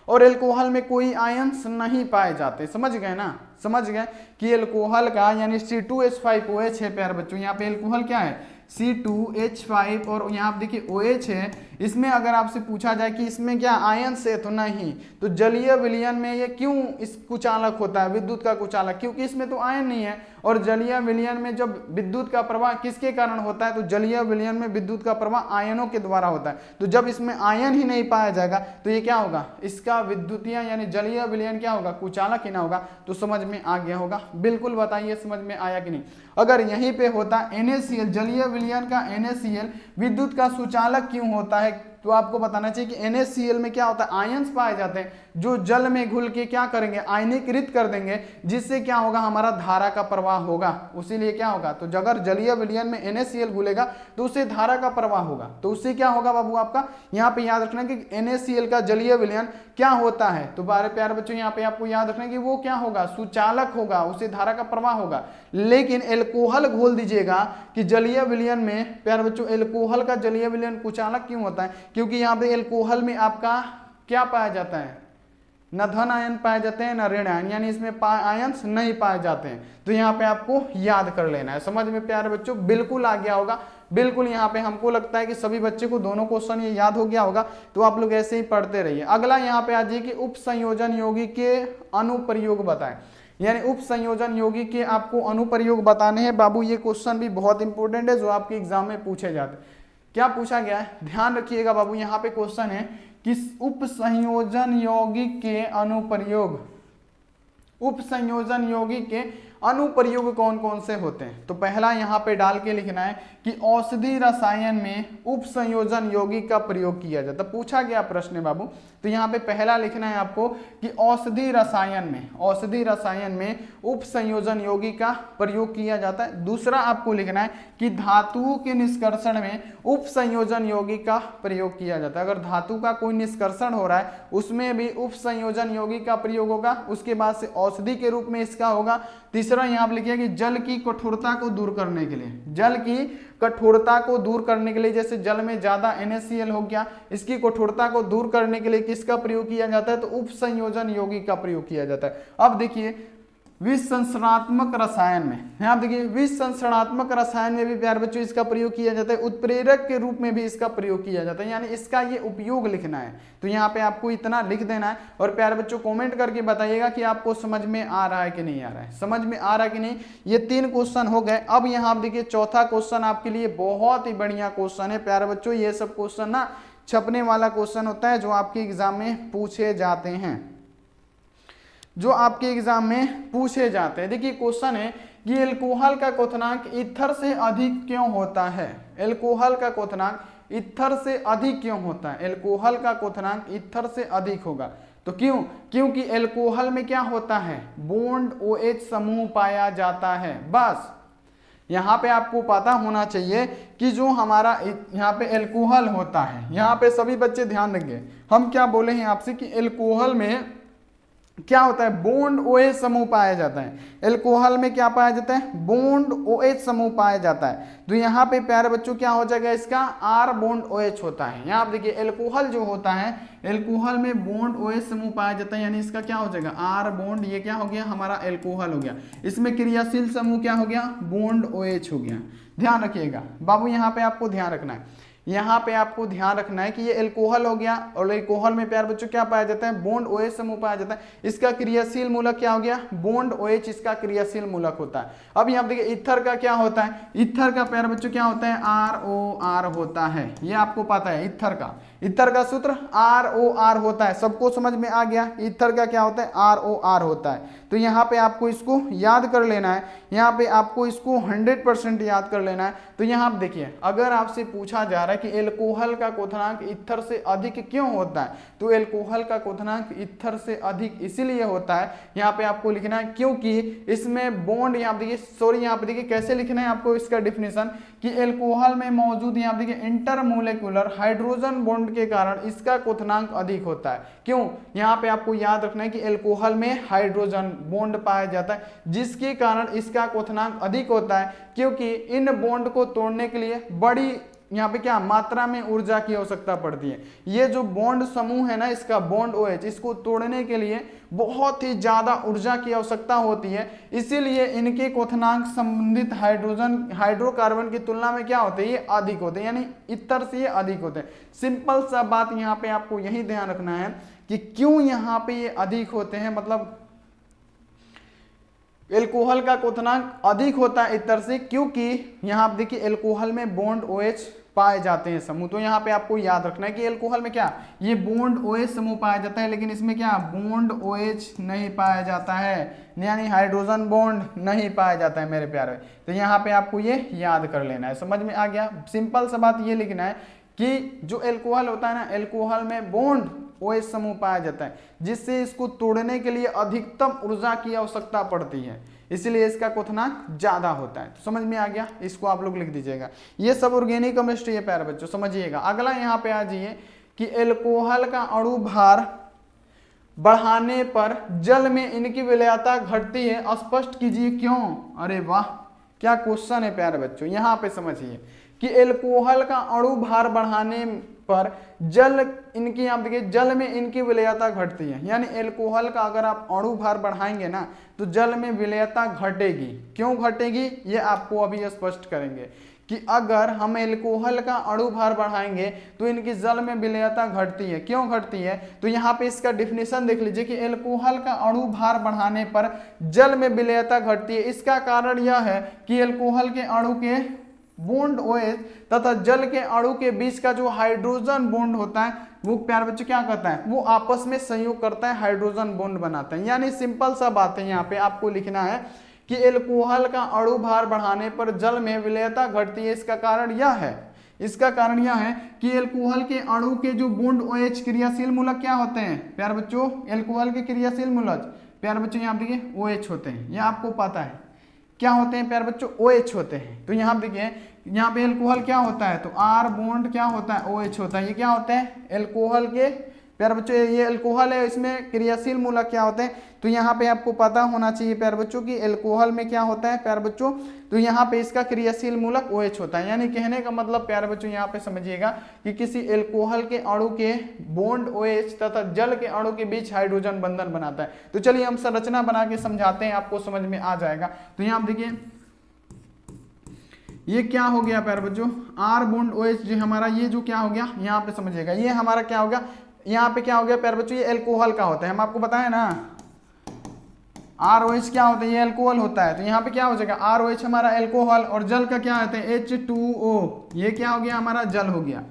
और एल्कोहल में कोई आयंस नहीं पाए जाते। समझ गए ना, समझ गए कि एल्कोहल का यानी C2H5OH है प्यारे बच्चों। यहाँ पे एल्कोहल क्या है, C2H5 और यहाँ आप देखिए OH है। इसमें अगर आपसे पूछा जाए कि इसमें क्या आयंस है, तो नहीं। तो जलीय विलयन में ये क्यों इस कुचालक होता है, विद्युत का कुचालक, क्योंकि इसमें तो आयन नहीं है। और जलीय विलयन में जब विद्युत का प्रवाह किसके कारण होता है, तो जलीय विलयन में विद्युत का प्रवाह आयनों के द्वारा होता है। तो जब इसमें आयन ही नहीं पाया जाएगा तो ये क्या होगा, इसका विद्युतीय यानी जलीय विलयन क्या होगा, कुचालक ही ना होगा। तो समझ में आ गया होगा, बिल्कुल बताइए समझ में आया कि नहीं। अगर यहीं पे होता NaCl, जलीय विलयन का NaCl विद्युत का सुचालक क्यों होता है, तो आपको बताना चाहिए कि NaCl में क्या होता है, आयंस पाए जाते हैं जो जल में घुल के क्या करेंगे, आयनीकृत कर देंगे, जिससे क्या होगा, हमारा धारा का प्रवाह होगा। उसीलिए क्या होगा, तो अगर जलीय विलयन में NaCl घुलेगा तो उससे धारा का प्रवाह होगा। तो उससे क्या होगा बाबू, आपका यहाँ पे याद रखना कि NaCl का जलीय विलयन क्या होता है। तो बारे प्यारे बच्चों यहाँ पे आपको याद रखना कि वो क्या होगा, सुचालक होगा, उससे धारा का प्रवाह होगा। लेकिन एल्कोहल घोल दीजिएगा कि जलीय विलयन में, प्यारे बच्चों एल्कोहल का जलीय विलयन कुचालक क्यों होता है, क्योंकि यहाँ पे एल्कोहल में आपका क्या पाया जाता है, न धन आयन पाए जाते हैं न ऋण आयन, यानी इसमें आयंस नहीं पाए जाते हैं। तो यहाँ पे आपको याद कर लेना है। समझ में प्यारे बच्चों बिल्कुल आ गया होगा, बिल्कुल। यहाँ पे हमको लगता है कि सभी बच्चे को दोनों क्वेश्चन ये याद हो गया होगा। तो आप लोग ऐसे ही पढ़ते रहिए। अगला यहाँ पे आ जाइए कि उप संयोजन यौगिक के अनुप्रयोग बताएं। यानी उप संयोजन यौगिक के आपको अनुप्रयोग बताने हैं बाबू। ये क्वेश्चन भी बहुत इंपॉर्टेंट है जो आपके एग्जाम में पूछे जाते हैं। क्या पूछा गया है, ध्यान रखिएगा बाबू। यहाँ पे क्वेश्चन है कि उप संयोजन यौगिक के अनुप्रयोग, उप संयोजन यौगिक के अनुप्रयोग कौन कौन से होते हैं। तो पहला यहाँ पे डाल के लिखना है कि औषधि रसायन में उप संयोजन यौगिक का प्रयोग किया जाता है। पूछा गया प्रश्न है बाबू। तो यहाँ पे पहला लिखना है आपको कि औषधि रसायन में, औषधि रसायन में उप संयोजन यौगिक का प्रयोग किया जाता है। दूसरा आपको लिखना है कि धातुओं के निष्कर्षण में उप संयोजन यौगिक का प्रयोग किया जाता है। अगर धातु का कोई निष्कर्षण हो रहा है उसमें भी उप संयोजन यौगिक का प्रयोग होगा। उसके बाद से औषधि के रूप में इसका होगा। तीसरा यहाँ पर लिखिए कि जल की कठोरता को दूर करने के लिए, जल की कठोरता को दूर करने के लिए, जैसे जल में ज्यादा NaCl हो गया, इसकी कठोरता को दूर करने के लिए किसका प्रयोग किया जाता है, तो उप संयोजन यौगिक का प्रयोग किया जाता है। अब देखिए विसंश्रणात्मक रसायन में, यहाँ देखिए विसंश्रणात्मक रसायन में भी प्यारे बच्चों इसका प्रयोग किया जाता है। उत्प्रेरक के रूप में भी इसका प्रयोग किया जाता है, यानी इसका ये उपयोग लिखना है। तो यहाँ पे आपको इतना लिख देना है और प्यारे बच्चों कमेंट करके बताइएगा कि आपको समझ में आ रहा है कि नहीं आ रहा है, समझ में आ रहा है कि नहीं। ये 3 क्वेश्चन हो गए। अब यहाँ आप देखिए चौथा क्वेश्चन आपके लिए बहुत ही बढ़िया क्वेश्चन है प्यारे बच्चों। ये सब क्वेश्चन ना छपने वाला क्वेश्चन होता है जो आपके एग्जाम में पूछे जाते हैं, जो आपके एग्जाम में पूछे जाते हैं। देखिए क्वेश्चन है कि एल्कोहल का क्वथनांक ईथर से अधिक क्यों होता है। एल्कोहल का क्वथनांक ईथर से अधिक क्यों होता है। एल्कोहल का क्वथनांक ईथर से अधिक होगा तो क्यों, क्योंकि एल्कोहल में क्या होता है, बॉन्ड OH समूह पाया जाता है। बस यहाँ पे आपको पता होना चाहिए कि जो हमारा यहाँ पे एल्कोहल होता है, यहाँ पे सभी बच्चे ध्यान रखेंगे, हम क्या बोले हैं आपसे कि एल्कोहल में क्या होता है, बॉन्ड OH समूह पाया जाता है। एल्कोहल में क्या पाया जाता है, बॉन्ड OH समूह पाया जाता है। तो यहाँ पे प्यारे बच्चों क्या हो जाएगा, इसका R बॉन्ड OH होता है। यहाँ आप देखिए एल्कोहल जो होता है, एल्कोहल में बॉन्ड OH समूह पाया जाता है, यानी इसका क्या हो जाएगा, R बॉन्ड, ये क्या हो गया हमारा एल्कोहल हो गया। इसमें क्रियाशील समूह क्या हो गया, बॉन्ड OH हो गया। ध्यान रखिएगा बाबू, यहाँ पे आपको ध्यान रखना है, यहाँ पे आपको ध्यान रखना है कि ये एल्कोहल हो गया और एल्कोहल में प्यारे बच्चों क्या पाया जाता है, बॉन्ड OH समूह पाया जाता है। इसका क्रियाशील मूलक क्या हो गया, बॉन्ड OH इसका क्रियाशील मूलक होता है। अब यहाँ देखिए ईथर का क्या होता है, ईथर का प्यारे बच्चों क्या होता है, ROR होता है। ये आपको पता है ईथर का सूत्र ROR होता है। सबको समझ में आ गया, ईथर का क्या होता है, ROR होता है। तो यहाँ पे आपको इसको याद कर लेना है, यहाँ पे आपको इसको 100% याद कर लेना है। तो यहाँ आप देखिए अगर आपसे पूछा जा रहा है कि एल्कोहल का क्वथनांक ईथर से अधिक क्यों होता है, तो एल्कोहल का क्वथनांक ईथर से अधिक इसीलिए होता है, यहाँ पे आपको लिखना है क्योंकि इसमें बॉन्ड, यहाँ देखिए सॉरी यहाँ पे देखिए कैसे लिखना है आपको इसका डिफिनेशन, कि एल्कोहल में मौजूद यहाँ देखिए इंटरमोलेकुलर हाइड्रोजन बॉन्ड के कारण इसका क्वथनांक अधिक होता है। क्यों, यहाँ पे आपको याद रखना है कि एल्कोहल में हाइड्रोजन बॉन्ड पाया जाता है जिसके कारण इसका क्वथनांक अधिक होता है, क्योंकि इन बॉन्ड को तोड़ने के लिए बड़ी यहाँ पे क्या मात्रा में ऊर्जा की आवश्यकता पड़ती है। ये जो बॉन्ड समूह है ना इसका बॉन्ड OH, इसको तोड़ने के लिए बहुत ही ज्यादा ऊर्जा की आवश्यकता होती है, इसीलिए इनके क्वथनांक संबंधित हाइड्रोकार्बन की तुलना में क्या होते हैं, ये अधिक होते हैं, यानी ईथर से ये अधिक होते हैं। सिंपल सा बात यहाँ पे आपको यही ध्यान रखना है कि क्यों यहाँ पे ये अधिक होते हैं, मतलब एल्कोहल का क्वथनांक अधिक होता है ईथर से, क्योंकि यहाँ आप देखिए एल्कोहल में बॉन्ड OH पाए जाते हैं समूह। तो यहाँ पे आपको याद रखना है कि एल्कोहल में क्या ये बॉन्ड OH समूह पाया जाता है, लेकिन इसमें क्या बॉन्ड OH नहीं पाया जाता है, यानी हाइड्रोजन बॉन्ड नहीं पाया जाता है मेरे प्यारे। तो यहाँ पे आपको ये याद कर लेना है, समझ में आ गया। सिंपल सा बात ये लिखना है कि जो एल्कोहल होता है ना, एल्कोहल में बॉन्ड OH समूह पाया जाता है जिससे इसको तोड़ने के लिए अधिकतम ऊर्जा की आवश्यकता पड़ती है, इसलिए इसका क्वथनांक ज्यादा होता है। तो समझ में आ गया, इसको आप लोग लिख दीजिएगा। ये सब ऑर्गेनिक केमिस्ट्री है प्यारे बच्चों, समझिएगा। अगला यहाँ पे आ जाइए कि एल्कोहल का अणु भार बढ़ाने पर जल में इनकी विलयता घटती है, स्पष्ट कीजिए क्यों। अरे वाह क्या क्वेश्चन है प्यारे बच्चों, यहाँ पे समझिए कि एल्कोहल का अणु भार बढ़ाने पर जल इनकी, आप देखिए जल में इनकी विलयता घटती है, यानी एल्कोहल का अगर आप अणु भार बढ़ाएंगे ना तो जल में विलयता घटेगी। क्यों घटेगी ये आपको अभी स्पष्ट करेंगे कि अगर हम एल्कोहल का अणु भार बढ़ाएंगे तो इनकी जल में विलेयता घटती है। क्यों घटती है? तो यहाँ पे इसका डिफिनेशन देख लीजिए कि एल्कोहल का अणु भार बढ़ाने पर जल में विलेयता घटती है। इसका कारण यह है कि एल्कोहल के अणु के बॉन्ड OH तथा जल के अणु के बीच का जो हाइड्रोजन बॉन्ड होता है वो प्यारे बच्चों क्या करता है, वो आपस में संयोग करता है, हाइड्रोजन बॉन्ड बनाता है। यानी सिंपल सा बात है, यहाँ पे आपको लिखना है कि एल्कोहल का अणु भार बढ़ाने पर जल में विलेयता घटती है। इसका कारण यह है कि एल्कोहल के अणु के जो बॉन्ड OH क्रियाशील मूलक क्या होते हैं प्यारे बच्चों, एल्कोहल के क्रियाशील मूलक प्यारे बच्चों यहाँ देखिए OH होते हैं। यह आपको पता है क्या होते हैं प्यारे बच्चों, OH होते हैं। तो यहाँ देखिए यहाँ पे एल्कोहल क्या होता है, तो R बॉन्ड क्या होता है, OH होता है। ये क्या होते हैं एल्कोहल के प्यारे बच्चों, ये एल्कोहल है, इसमें क्रियाशील मूलक क्या होते हैं। तो यहाँ पे आपको पता होना चाहिए प्यारे बच्चों कि एल्कोहल में क्या होता है प्यारे बच्चों, तो यहाँ पे इसका क्रियाशील मूलक OH होता है। यानी कहने का मतलब प्यारे बच्चों यहाँ पे समझिएगा कि किसी एल्कोहल के अणु के बॉन्ड OH तथा जल के अणु के बीच हाइड्रोजन बंधन बनाता है। तो चलिए हम संरचना बना के समझाते हैं, आपको समझ में आ जाएगा। तो यहाँ देखिए ये क्या हो गया प्यारे बच्चों, R बॉन्ड OH जो हमारा, ये जो क्या हो गया यहाँ पे समझिएगा, ये हमारा क्या हो गया, यहाँ पे क्या हो गया प्यारे बच्चों, ये एल्कोहल का होता है। हम आपको बताएं ना ROH क्या होता है, ये एल्कोहल होता है। तो यहाँ पे क्या हो जाएगा ROH हमारा एल्कोहल, और जल का क्या होता है H2O, ये क्या हो गया हमारा जल हो गया।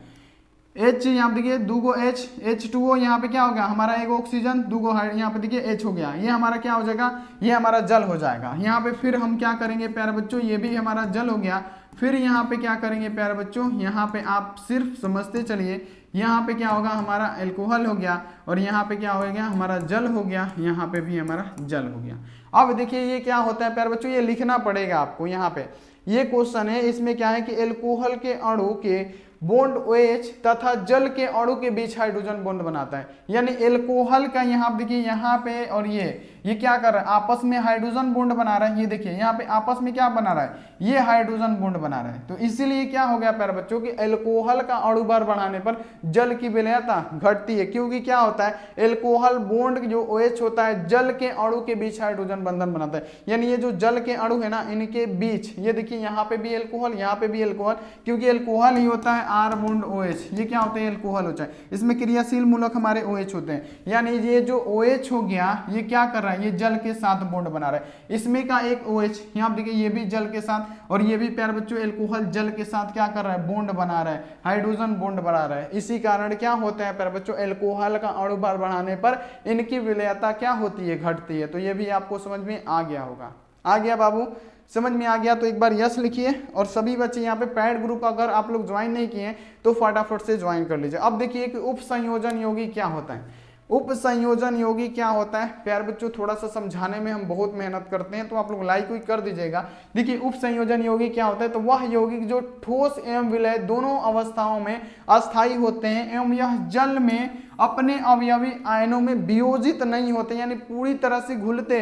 H यहाँ पे देखिए दूगो H, H2O यहाँ पे क्या हो गया हमारा एक ऑक्सीजन, दूगो यहाँ पे देखिए H हो गया, ये हमारा क्या हो जाएगा, ये हमारा जल हो जाएगा। यहाँ पे फिर हम क्या करेंगे प्यारे बच्चों, ये भी हमारा जल हो गया। फिर यहाँ पे क्या करेंगे प्यारे बच्चों, यहाँ पे आप सिर्फ समझते चलिए, यहाँ पे क्या होगा हमारा एल्कोहल हो गया, और यहाँ पे क्या हो गया हमारा जल हो गया, यहाँ पे भी हमारा जल हो गया। अब देखिए ये क्या होता है प्यारे बच्चों, ये लिखना पड़ेगा आपको। यहाँ पे ये क्वेश्चन है, इसमें क्या है कि एल्कोहल के अणु के बॉन्ड OH तथा जल के अणु के बीच हाइड्रोजन बॉन्ड बनाता है। यानी एल्कोहल का यहाँ देखिए यहाँ पे, और ये क्या कर रहा है आपस में हाइड्रोजन बॉन्ड बना रहा है। ये देखिए यहाँ पे आपस में क्या बना रहा है, ये हाइड्रोजन बॉन्ड बना रहा है। तो इसीलिए क्या हो गया प्यारे बच्चों कि एल्कोहल का अणु भार बढ़ाने पर जल की विलेयता घटती है। क्योंकि क्या होता है एल्कोहल बॉन्ड जो OH होता है जल के अणु के बीच हाइड्रोजन बंधन बनाता है। यानी ये जो जल के अणु है ना, इनके बीच ये देखिए यहाँ पे भी एल्कोहल, यहाँ पे भी एल्कोहल, क्योंकि एल्कोहल ही होता है R बॉन्ड OH, ये क्या होते हैं एल्कोहल होता है। इसमें क्रियाशील मूलक हमारे OH होते हैं। यानी ये जो OH हो गया ये क्या कर रहा है, ये जल के साथ बॉन्ड बना रहा है। इसमें का एक OH यहाँ देखिए ये भी जल के साथ, और ये भी प्यारे बच्चों एल्कोहल जल के साथ क्या कर रहा है बॉन्ड बना रहा है, हाइड्रोजन बॉन्ड बना रहा है। इसी कारण क्या होता है प्यारे बच्चों, एल्कोहल का अणु भार बढ़ाने पर इनकी विलेयता क्या होती है, घटती है। तो ये भी आपको समझ में आ गया होगा। आ गया बाबू, समझ में आ गया तो एक बार यस लिखिए। और सभी बच्चे यहाँ पे पैड ग्रुप अगर आप लोग ज्वाइन नहीं किए तो फटाफट से ज्वाइन कर लीजिए। अब देखिए कि उप संयोजन यौगिक क्या होता है। उप संयोजन यौगिक क्या होता है प्यारे बच्चों, थोड़ा सा समझाने में हम बहुत मेहनत करते हैं, तो आप लोग लाइक भी कर दीजिएगा। देखिए उप संयोजन यौगिक क्या होता है, तो वह यौगिक जो ठोस एवं विलय दोनों अवस्थाओं में अस्थायी होते हैं एवं यह जल में अपने अवयवी आयनों में वियोजित नहीं होते, यानी पूरी तरह से घुलते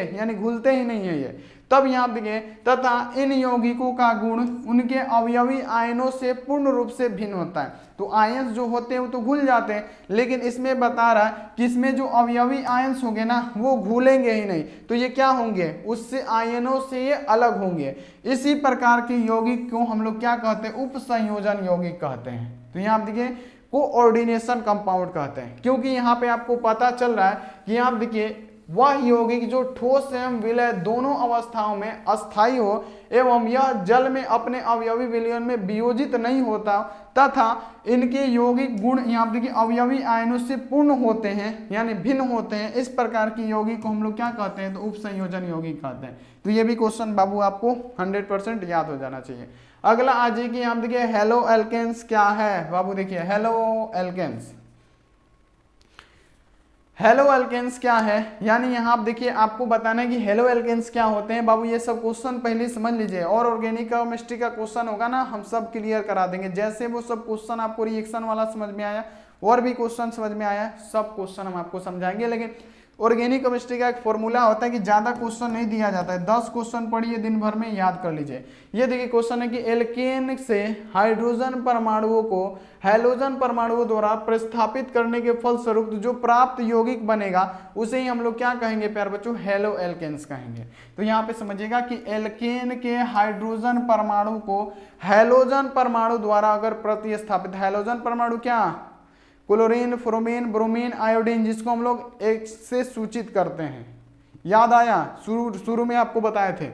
ही नहीं है ये। तब यहाँ देखिए तथा इन यौगिकों का गुण उनके अवयवी आयनों से पूर्ण रूप से भिन्न होता है। तो आयंस जो होते हैं वो तो घुल जाते हैं, लेकिन इसमें बता रहा है कि इसमें जो अवयवी आयंस होंगे ना वो घुलेंगे ही नहीं। तो ये क्या होंगे, उससे आयनों से ये अलग होंगे। इसी प्रकार के यौगिक को हम लोग क्या कहते हैं, उप संयोजन यौगिक कहते हैं। तो यहाँ देखिए कोऑर्डिनेशन कंपाउंड कहते हैं, क्योंकि यहाँ पे आपको पता चल रहा है कि यहाँ देखिए वह यौगिक जो ठोस एवं विलय दोनों अवस्थाओं में अस्थायी हो एवं यह जल में अपने अवयवी विलयन में वियोजित नहीं होता तथा इनके यौगिक गुण यहाँ देखिए अवयवी आयनों से पूर्ण होते हैं, यानी भिन्न होते हैं। इस प्रकार की यौगिक को हम लोग क्या कहते हैं, तो उप संयोजन यौगिक कहते हैं। तो ये भी क्वेश्चन बाबू आपको 100% याद हो जाना चाहिए। अगला आ जाइए कि यहाँ देखिए हेलो एल्केन्स क्या है बाबू। देखिए हेलो एल्केन्स, हेलो एल्केन्स क्या है, यानी यहाँ आप देखिए आपको बताना है कि हेलो एल्केन्स क्या होते हैं। बाबू ये सब क्वेश्चन पहले समझ लीजिए, और ऑर्गेनिक केमिस्ट्री का क्वेश्चन होगा ना हम सब क्लियर करा देंगे। जैसे वो सब क्वेश्चन आपको रिएक्शन वाला समझ में आया और भी क्वेश्चन समझ में आया, सब क्वेश्चन हम आपको समझाएंगे। लेकिन ऑर्गेनिक केमिस्ट्री का एक फॉर्मूला होता है कि ज्यादा क्वेश्चन नहीं दिया जाता है, 10 क्वेश्चन पढ़िए दिन भर में, याद कर लीजिए। ये देखिए क्वेश्चन है कि एल्केन से हाइड्रोजन परमाणुओं को हैलोजन परमाणुओं द्वारा प्रतिस्थापित करने के फलस्वरूप जो प्राप्त यौगिक बनेगा उसे ही हम लोग क्या कहेंगे प्यारे बच्चों, हेलो एल्केन्स कहेंगे। तो यहाँ पे समझिएगा कि एल्केन के हाइड्रोजन परमाणु को हैलोजन परमाणु द्वारा अगर प्रतिस्थापित, हैलोजन परमाणु क्या, क्लोरीन, फ्रोमीन, ब्रोमीन, आयोडीन, जिसको हम लोग एक से सूचित करते हैं, याद आया, शुरू में आपको बताए थे।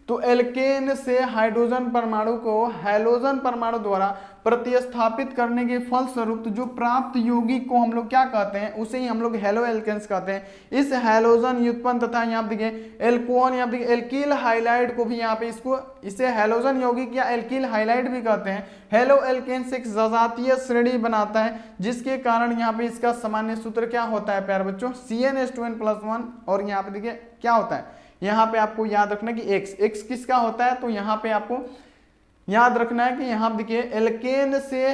तो एल्केन से हाइड्रोजन परमाणु को हैलोजन परमाणु द्वारा प्रतिस्थापित करने के फलस्वरूप जो प्राप्त यौगिक को हम लोग क्या कहते हैं, उसे ही हम लोग हेलो एल्केन्स कहते हैं। इस हैलोजन व्युत्पन्न तथा यहाँ देखिए एल्कोहल, यहाँ देखिए एल्किल हाइलाइड को भी यहाँ पे इसे हैलोजन यौगिक या एल्किल हाइलाइड भी कहते हैं। हेलो एल्केन्स एक सजातीय श्रेणी बनाता है, जिसके कारण यहाँ पे इसका सामान्य सूत्र क्या होता है प्यारे बच्चों, CnH2n+1। और यहाँ पे देखिए क्या होता है, यहाँ पे आपको याद रखना कि एक्स किसका होता है, तो यहाँ पे आपको याद रखना है कि यहाँ देखिए एल्केन से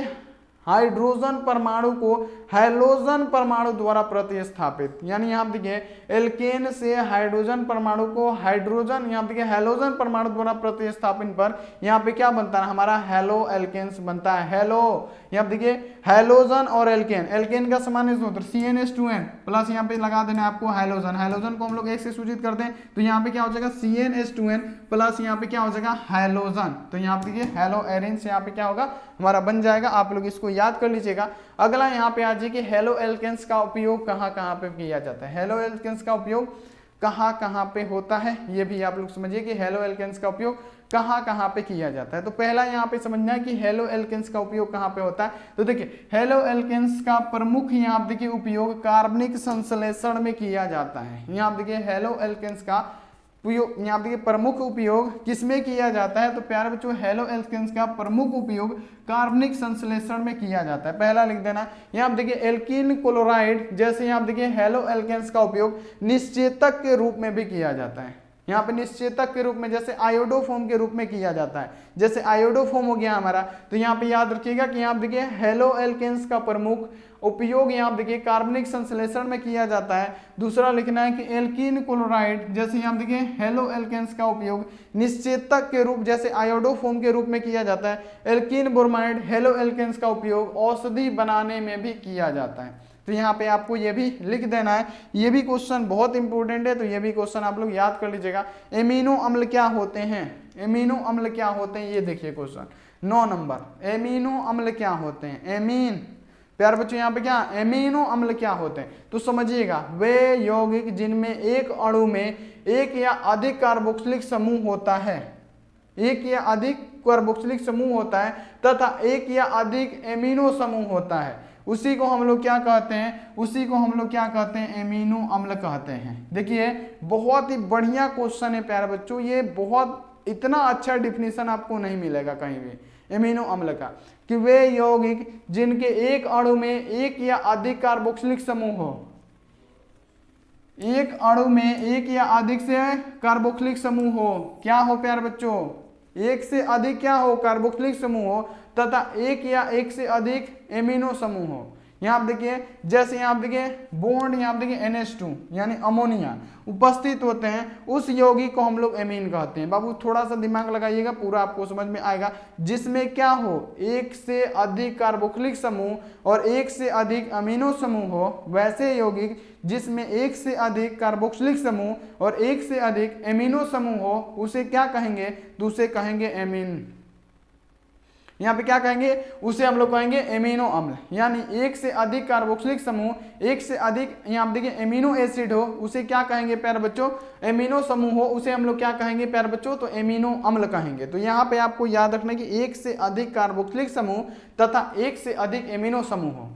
हाइड्रोजन परमाणु को हैलोजन परमाणु द्वारा प्रतिस्थापित, यानी यहाँ देखिए एल्केन से हाइड्रोजन परमाणु को हाइड्रोजन, यहाँ देखिए हैलोजन परमाणु द्वारा प्रतिस्थापन पर यहाँ पे क्या बनता है, हमारा हेलो एल्केन्स बनता है। हेलो, यहाँ देखिए हैलोजन और एल्केन, एल्केन का सामान्य सूत्र CnH2n प्लस यहाँ पे लगा देना आपको हैलोजन, हैलोजन को हम लोग एक से सूचित करते हैं, तो यहाँ पे क्या हो जाएगा CnH2n प्लस यहाँ पे क्या हो जाएगा हैलोजन। तो यहाँ पे देखिए हेलो एरिन से यहाँ पे क्या होगा हमारा बन जाएगा, आप लोग इसको याद कर लीजिएगा। अगला यहाँ पे आ जाइए कि हेलो एल्केन्स का उपयोग कहाँ कहाँ पे किया जाता है, हेलो एल्केन्स का उपयोग कहाँ कहाँ पे होता है, ये भी आप लोग समझिए कि हेलो एल्केन्स का उपयोग कहाँ कहाँ पे किया जाता है। तो पहला यहाँ पे समझना है कि हेलो एल्केन्स का उपयोग कहाँ पे होता है। तो देखिए हेलो एल्केन्स का प्रमुख यहाँ आप देखिए उपयोग कार्बनिक संश्लेषण में किया जाता है। यहाँ आप देखिए हेलो एल्केन्स का यहाँ देखिए प्रमुख उपयोग किसमें किया जाता है, तो प्यारे बच्चों हेलो एल्केन्स का प्रमुख उपयोग कार्बनिक संश्लेषण में किया जाता है। पहला लिख देना। यहाँ देखिए एल्कीन क्लोराइड जैसे यहाँ देखिए हेलो एल्केन्स का उपयोग निश्चेतक के रूप में भी किया जाता है। यहाँ पे निश्चेतक के रूप में जैसे आयोडोफोम के रूप में किया जाता है, जैसे आयोडोफोम हो गया हमारा, तो यहाँ पे याद रखिएगा कि यहाँ देखिए हेलो एल्केन्स का प्रमुख उपयोग यहाँ देखिए कार्बनिक संश्लेषण में किया जाता है। दूसरा लिखना है कि एल्कीन क्लोराइड जैसे यहाँ देखिए हेलो एल्केन्स का उपयोग निश्चेतक के रूप जैसे आयोडोफोम के रूप में किया जाता है। एल्कीन ब्रोमाइड हेलो एल्केन्स का उपयोग औषधि बनाने में भी किया जाता है। तो यहाँ पे आपको ये भी लिख देना है, ये भी क्वेश्चन बहुत इंपॉर्टेंट है, तो ये भी क्वेश्चन आप लोग याद कर लीजिएगा। एमिनो अम्ल क्या होते हैं, एमिनो अम्ल क्या होते हैं, ये देखिए क्वेश्चन 9 नंबर, एमिनो अम्ल क्या होते हैं, एमीन, प्यारे बच्चों यहाँ पे क्या एमिनो अम्ल क्या होते हैं, तो समझिएगा वे यौगिक जिनमें एक अणु में एक या अधिक कार्बोक्सिलिक समूह होता है, एक या अधिक कार्बोक्सिलिक समूह होता है तथा एक या अधिक एमिनो समूह होता है, उसी को हम लोग क्या कहते हैं, उसी को हम लोग क्या कहते हैं, एमिनो अम्ल कहते हैं। देखिए बहुत ही बढ़िया क्वेश्चन है प्यारे बच्चों, ये बहुत इतना अच्छा डिफिनीशन आपको नहीं मिलेगा कहीं भी एमिनो अम्ल का, कि वे यौगिक जिनके एक अणु में एक या अधिक कार्बोक्सिलिक समूह हो, एक अणु में एक या अधिक से कार्बोक्सिलिक समूह हो, क्या हो प्यारे बच्चों, एक से अधिक क्या हो कार्बोक्सिलिक समूह हो तथा एक या एक से अधिक एमिनो समूह हो। यहाँ आप देखिए जैसे यहाँ आप देखिए बॉन्ड यहाँ आप देखिए NH2 यानी अमोनिया उपस्थित होते हैं, उस यौगिक को हम लोग एमीन कहते हैं। बाबू थोड़ा सा दिमाग लगाइएगा, पूरा आपको समझ में आएगा। जिसमें क्या हो एक से अधिक कार्बोक्सिलिक समूह और एक से अधिक अमीनो समूह हो, वैसे यौगिक जिसमें एक से अधिक कार्बोक्सिलिक समूह और एक से अधिक एमिनो समूह हो उसे क्या कहेंगे, तो उसे कहेंगे एमीन। यहाँ पे क्या कहेंगे, उसे हम लोग कहेंगे एमिनो अम्ल। यानी एक से अधिक कार्बोक्सिलिक समूह, एक से अधिक यहाँ देखिए एमिनो एसिड हो, उसे क्या कहेंगे प्यारे बच्चों, एमिनो समूह हो, उसे हम लोग क्या कहेंगे प्यारे बच्चों, तो एमिनो अम्ल कहेंगे। तो यहाँ पे आपको याद रखना कि एक से अधिक कार्बोक्सिलिक समूह तथा एक से अधिक एमिनो समूह हो,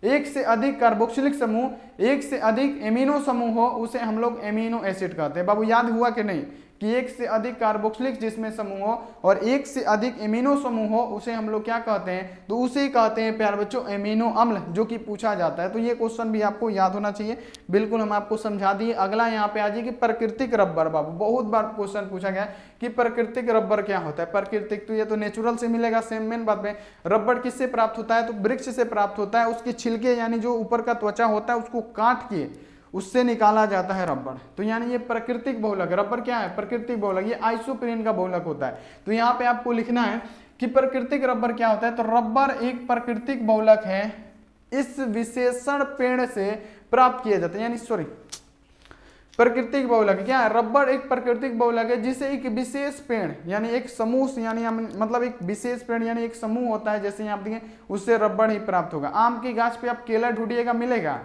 एक से अधिक कार्बोक्सिलिक समूह, एक से अधिक एमिनो समूह हो, उसे हम लोग एमिनो एसिड कहते हैं। बाबू याद हुआ कि नहीं कि एक से अधिक कार्बोक्सिलिक जिसमें समूह हो और एक से अधिक एमिनो समूह हो, उसे हम लोग क्या कहते हैं, तो उसे कहते हैं प्यारे बच्चों एमिनो अम्ल, जो कि पूछा जाता है। तो ये क्वेश्चन भी आपको याद होना चाहिए, बिल्कुल हम आपको समझा दिए। अगला यहाँ पे आ जाइए कि प्राकृतिक रबर। बाबू बहुत बार क्वेश्चन पूछा गया कि प्राकृतिक रबर क्या होता है। प्राकृतिक तो ये तो नेचुरल से मिलेगा, सेम मेन बात में। रबर किससे प्राप्त होता है, तो वृक्ष से प्राप्त होता है। उसके छिलके यानी जो ऊपर का त्वचा होता है उसको काट के उससे निकाला जाता है रबर। तो यानी ये प्राकृतिक बहुलक, रबर क्या है, प्राकृतिक बहुलक, ये आइसोप्रीन का बहुलक होता है। तो यहाँ पे आपको लिखना है कि प्राकृतिक रबर क्या होता है, तो रबर एक प्राकृतिक बहुलक है, इस विशेषण पेड़ से प्राप्त किया जाता है, यानी सॉरी प्राकृतिक बहुलक क्या है, रबर एक प्राकृतिक बहुलक है जिसे एक विशेष पेड़ यानी एक समूह यानी मतलब एक विशेष पेड़ यानी एक समूह होता है, जैसे यहाँ देखें उससे रबर ही प्राप्त होगा। आम की गाछ पे आप केला ढूंढिएगा, मिलेगा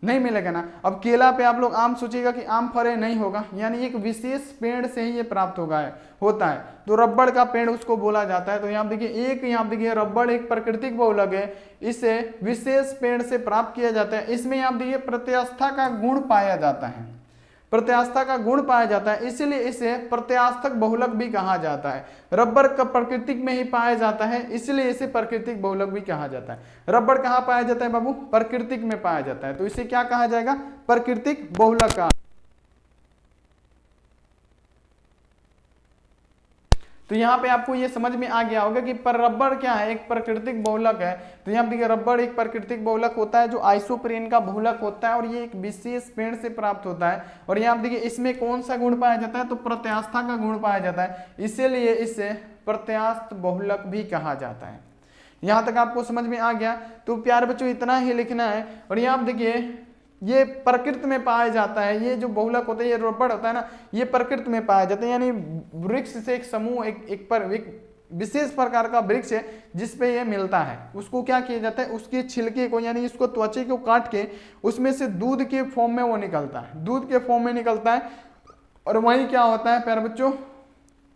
नहीं मिलेगा ना। अब केला पे आप लोग आम सोचिएगा कि आम फरे, नहीं होगा, यानी एक विशेष पेड़ से ही ये प्राप्त होता है। तो रबड़ का पेड़ उसको बोला जाता है। तो यहाँ देखिए यहाँ देखिए रबड़ एक प्राकृतिक बहुलक है, इसे विशेष पेड़ से प्राप्त किया जाता है। इसमें यहाँ देखिए प्रत्यास्था का गुण पाया जाता है, प्रत्यास्था का गुण पाया जाता है, इसलिए इसे प्रत्यास्थक बहुलक भी कहा जाता है। रबर का प्राकृतिक में ही पाया जाता है, इसलिए इसे प्राकृतिक बहुलक भी कहा जाता है। रबर कहाँ पाया जाता है बाबू, प्राकृतिक में पाया जाता है, तो इसे क्या कहा जाएगा, प्राकृतिक बहुलक का। तो यहाँ पे आपको ये समझ में आ गया होगा कि रबर क्या है, एक प्राकृतिक बहुलक है। तो यहाँ देखिए रबर एक प्राकृतिक बहुलक होता है जो आइसोप्रीन का बहुलक होता है और ये एक विशेष पेड़ से प्राप्त होता है। और यहाँ देखिए इसमें कौन सा गुण पाया जाता है, तो प्रत्यास्था का गुण पाया जाता है, इसीलिए इसे प्रत्यास्थ बहुलक भी कहा जाता है। यहाँ तक आपको समझ में आ गया। तो प्यारे बच्चों इतना ही लिखना है। और यहाँ देखिए ये प्रकृति में पाया जाता है, ये जो बहुलक होता है, ये रबड़ होता है ना, ये प्रकृति में पाया जाता है, यानी वृक्ष से एक समूह एक विशेष प्रकार का वृक्ष है जिसपे ये मिलता है, उसको क्या किया जाता है, उसके छिलके को यानी इसको त्वचा को काट के उसमें से दूध के फॉर्म में वो निकलता है, दूध के फॉर्म में निकलता है और वही क्या होता है प्यारे बच्चों,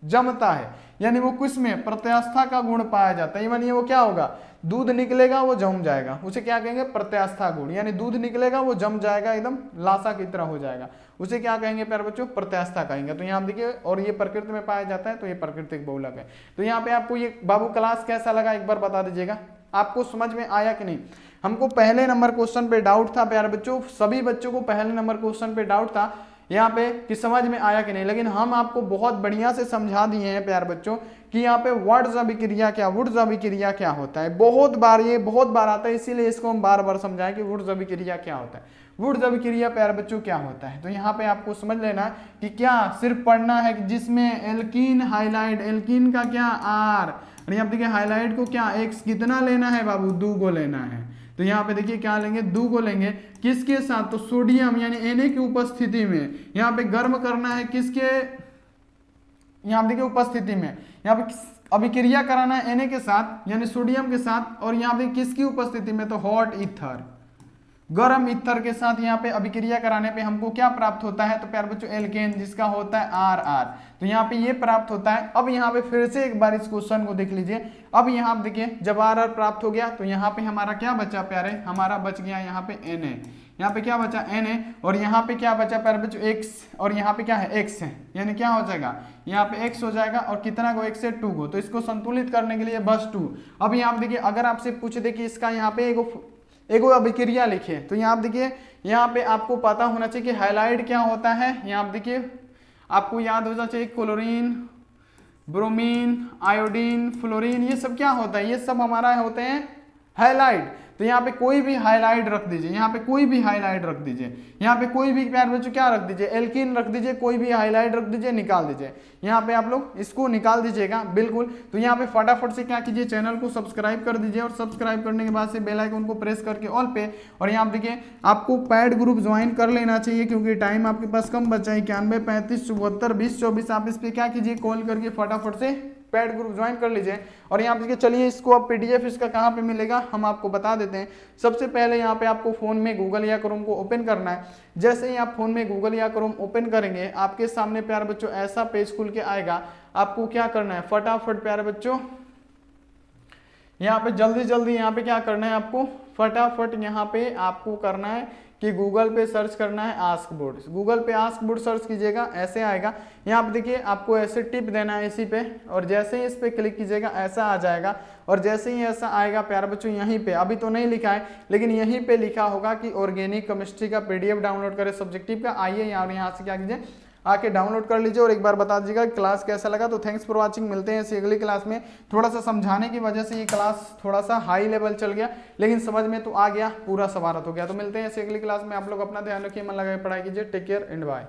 जमता है, यानी वो किस में, प्रत्यास्था का गुण पाया जाता है। यानी वो क्या होगा, दूध निकलेगा वो जम जाएगा, उसे क्या कहेंगे, प्रत्यास्था गुण, यानी दूध निकलेगा वो जम जाएगा, एकदम लाशा की तरह हो जाएगा, उसे क्या कहेंगे प्यारे बच्चों, प्रत्यास्था कहेंगे। तो यहाँ देखिए, और ये प्रकृति में पाया जाता है, तो ये प्राकृतिक बहुलक है। तो यहाँ पे आपको ये बाबू क्लास कैसा लगा एक बार बता दीजिएगा, आपको समझ में आया कि नहीं। हमको पहले नंबर क्वेश्चन पे डाउट था प्यारे बच्चों, सभी बच्चों को पहले नंबर क्वेश्चन पे डाउट था यहाँ पे कि समझ में आया कि नहीं, लेकिन हम आपको बहुत बढ़िया से समझा दिए हैं प्यार बच्चों कि यहाँ पे वर्ड्स अभिक्रिया क्या, वुड्स अभिक्रिया क्या होता है। बहुत बार आता है, इसीलिए इसको हम बार बार समझाएं कि वुड्स अभिक्रिया क्या होता है। वुड्स अभिक्रिया प्यार बच्चों क्या होता है, तो यहाँ पे आपको समझ लेना कि क्या सिर्फ पढ़ना है कि जिसमें एल्कीन हाईलाइट, एल्कीन का क्या आर, और यहाँ देखिए हाईलाइट को क्या एक्स कितना लेना है बाबू, 2 को लेना है। तो यहाँ पे देखिए क्या लेंगे, 2 को लेंगे, किसके साथ, तो सोडियम यानी Na की उपस्थिति में। यहाँ पे गर्म करना है किसके, यहाँ देखिए उपस्थिति में, यहाँ पे अभिक्रिया कराना है Na के साथ यानी सोडियम के साथ, और यहाँ पे किसकी उपस्थिति में, तो हॉट ईथर, गर्म ईथर के साथ यहाँ पे अभिक्रिया कराने पे हमको क्या प्राप्त होता है, तो प्यार बच्चों एल्केन, जिसका होता है RR। तो यहाँ पे ये प्राप्त होता है। अब यहाँ पे फिर से एक बार इस क्वेश्चन को देख लीजिए। अब यहाँ आप देखिए जब RR प्राप्त हो गया तो यहाँ पे हमारा क्या बचा प्यारे, हमारा बच गया यहाँ पे Na, यहाँ पे क्या बचा Na, और यहाँ पे क्या बचा प्यारे बच्चों X, और यहाँ पे क्या है X है, यानी क्या हो जाएगा, यहाँ पे X हो जाएगा, और कितना को, X से 2 को, तो इसको संतुलित करने के लिए बस 2। अब यहाँ पे देखिए अगर आपसे पूछ दे कि इसका यहाँ पे एगो अभिक्रिया लिखिए, तो यहाँ आप देखिए, यहाँ पे आपको पता होना चाहिए कि हाइलाइट क्या होता है। यहाँ आप देखिए आपको याद होना चाहिए क्लोरीन, ब्रोमीन, आयोडीन, फ्लोरीन, ये सब क्या होता है, ये सब हमारा होते हैं हाइलाइट। तो यहाँ पे कोई भी हाइलाइट रख दीजिए, यहाँ पे कोई भी हाइलाइट रख दीजिए, यहाँ पे कोई भी प्यार बच्चों क्या रख दीजिए, एल्कीन रख दीजिए, कोई भी हाइलाइट रख दीजिए, निकाल दीजिए। यहाँ पे आप लोग इसको निकाल दीजिएगा बिल्कुल। तो यहाँ पे फटाफट से क्या कीजिए, चैनल को सब्सक्राइब कर दीजिए, और सब्सक्राइब करने के बाद से बेल आइकन को प्रेस करके ऑल पे, और यहाँ देखिए आपको पैड ग्रुप ज्वाइन कर लेना चाहिए क्योंकि टाइम आपके पास कम बचा है, 91 35 74 20 24। आप इस पे क्या कीजिए, कॉल करके फटाफट से पैड ग्रुप ज्वाइन कर लीजिए। और यहाँ पे चलिए इसको अब PDF इसका कहाँ पे मिलेगा हम आपको बता देते हैं। सबसे पहले यहाँ पे आपको फ़ोन में गूगल या क्रोम को ओपन करना है। जैसे ही आप फ़ोन में गूगल या क्रोम ओपन करेंगे आपके सामने प्यारे बच्चों ऐसा पेज खुल के आएगा। आपको क्या करना है, फटाफट प्यारे बच्चों यहाँ पे जल्दी यहाँ पे क्या करना है, आपको फटाफट यहाँ पे आपको करना है कि गूगल पे सर्च करना है आस्क बोर्ड। गूगल पे आस्क बोर्ड सर्च कीजिएगा, ऐसे आएगा। यहाँ पे देखिए आपको ऐसे टिप देना है इसी पे, और जैसे ही इस पे क्लिक कीजिएगा ऐसा आ जाएगा। और जैसे ही ऐसा आएगा प्यारे बच्चों, यहीं पे अभी तो नहीं लिखा है लेकिन यहीं पे लिखा होगा कि ऑर्गेनिक केमिस्ट्री का PDF डाउनलोड करें सब्जेक्टिव का। आइए यहाँ से क्या कीजिए, आके डाउनलोड कर लीजिए और एक बार बता दीजिएगा क्लास कैसा लगा। तो थैंक्स फॉर वॉचिंग, मिलते हैं इसी अगली क्लास में। थोड़ा सा समझाने की वजह से ये क्लास थोड़ा सा हाई लेवल चल गया, लेकिन समझ में तो आ गया, पूरा सवारत हो गया। तो मिलते हैं इसी अगली क्लास में। आप लोग अपना ध्यान रखिए, मन लगाए पढ़ाई कीजिए। Take care and bye.